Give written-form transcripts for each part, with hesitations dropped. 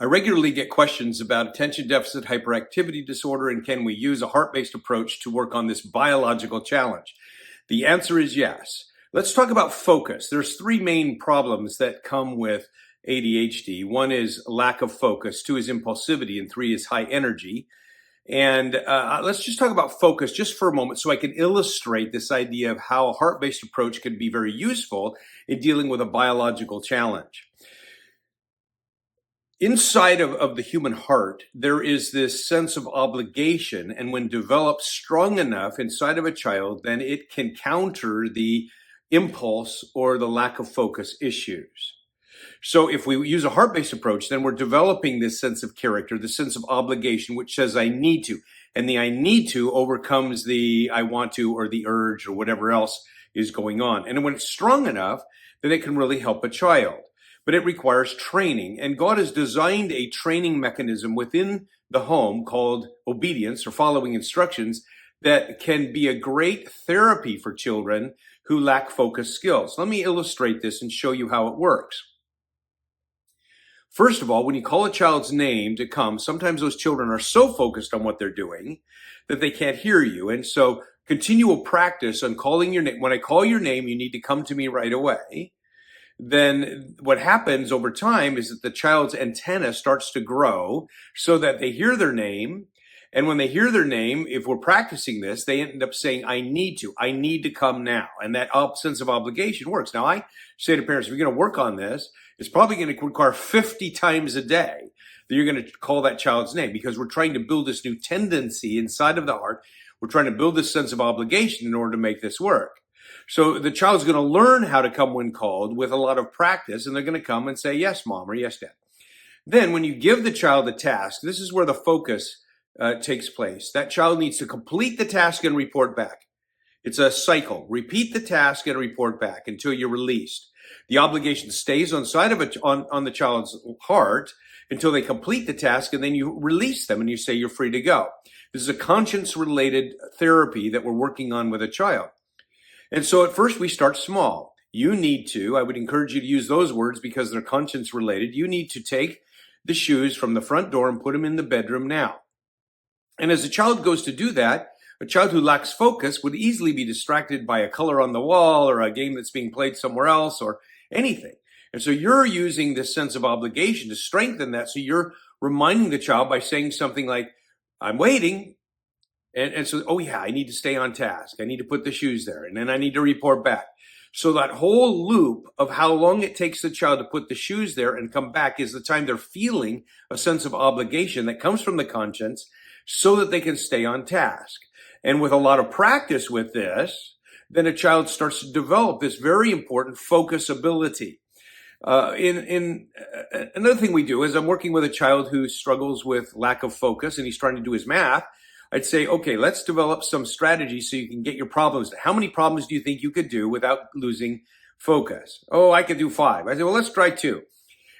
I regularly get questions about attention deficit hyperactivity disorder and can we use a heart-based approach to work on this biological challenge? The answer is yes. Let's talk about focus. There's three main problems that come with ADHD. One is lack of focus, two is impulsivity, and three is high energy. And let's just talk about focus just for a moment so I can illustrate this idea of how a heart-based approach can be very useful in dealing with a biological challenge. Inside of the human heart, there is this sense of obligation, and when developed strong enough inside of a child, then it can counter the impulse or the lack of focus issues. So if we use a heart-based approach, then we're developing this sense of character, the sense of obligation, which says I need to. And the I need to overcomes the I want to or the urge or whatever else is going on. And when it's strong enough, then it can really help a child. But it requires training. And God has designed a training mechanism within the home called obedience or following instructions that can be a great therapy for children who lack focus skills. Let me illustrate this and show you how it works. First of all, when you call a child's name to come, sometimes those children are so focused on what they're doing that they can't hear you. And so continual practice on calling your name. When I call your name, you need to come to me right away. Then what happens over time is that the child's antenna starts to grow so that they hear their name. And when they hear their name, if we're practicing this, they end up saying, I need to come now. And that sense of obligation works. Now, I say to parents, if you're going to work on this, it's probably going to require 50 times a day that you're going to call that child's name because we're trying to build this new tendency inside of the heart. We're trying to build this sense of obligation in order to make this work. So the child's going to learn how to come when called with a lot of practice, and they're going to come and say, yes, mom, or yes, dad. Then when you give the child a task, this is where the focus takes place. That child needs to complete the task and report back. It's a cycle. Repeat the task and report back until you're released. The obligation stays on the child's heart until they complete the task, and then you release them and you say you're free to go. This is a conscience-related therapy that we're working on with a child. And so at first we start small. I would encourage you to use those words because they're conscience related. You need to take the shoes from the front door and put them in the bedroom now. And as a child goes to do that, a child who lacks focus would easily be distracted by a color on the wall or a game that's being played somewhere else or anything. And so you're using this sense of obligation to strengthen that. So you're reminding the child by saying something like, I'm waiting. And so, oh yeah, I need to stay on task. I need to put the shoes there. And then I need to report back. So that whole loop of how long it takes the child to put the shoes there and come back is the time they're feeling a sense of obligation that comes from the conscience so that they can stay on task. And with a lot of practice with this, then a child starts to develop this very important focus ability. Another thing we do is I'm working with a child who struggles with lack of focus and he's trying to do his math. I'd say, okay, let's develop some strategies so you can get your problems. How many problems do you think you could do without losing focus? Oh, I could do 5. I said, well, let's try 2.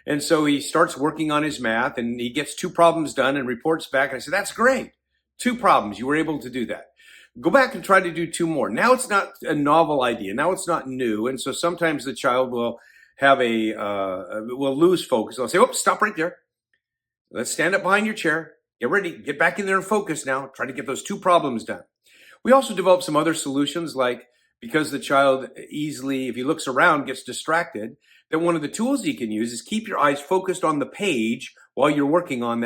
And so he starts working on his math and he gets 2 problems done and reports back. And I said, that's great. 2 problems. You were able to do that. Go back and try to do 2 more. Now it's not a novel idea. Now it's not new. And so sometimes the child will have will lose focus. I'll say, oh, stop right there. Let's stand up behind your chair. Get ready, get back in there and focus now. Try to get those 2 problems done. We also develop some other solutions like because the child easily, if he looks around, gets distracted, then one of the tools you can use is keep your eyes focused on the page while you're working on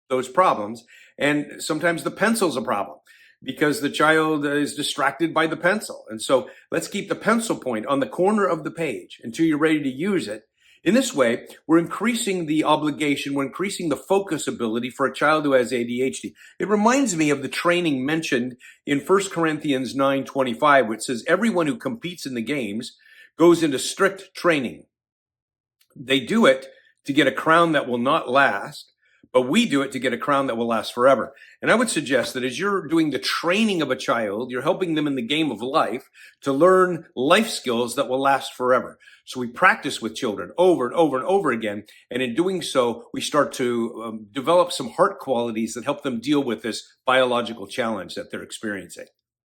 those problems. And sometimes the pencil's a problem because the child is distracted by the pencil. And so let's keep the pencil point on the corner of the page until you're ready to use it. In this way, we're increasing the obligation, we're increasing the focus ability for a child who has ADHD. It reminds me of the training mentioned in 1 Corinthians 9:25, which says, everyone who competes in the games goes into strict training. They do it to get a crown that will not last, but we do it to get a crown that will last forever. And I would suggest that as you're doing the training of a child, you're helping them in the game of life to learn life skills that will last forever. So we practice with children over and over and over again. And in doing so, we start to develop some heart qualities that help them deal with this biological challenge that they're experiencing.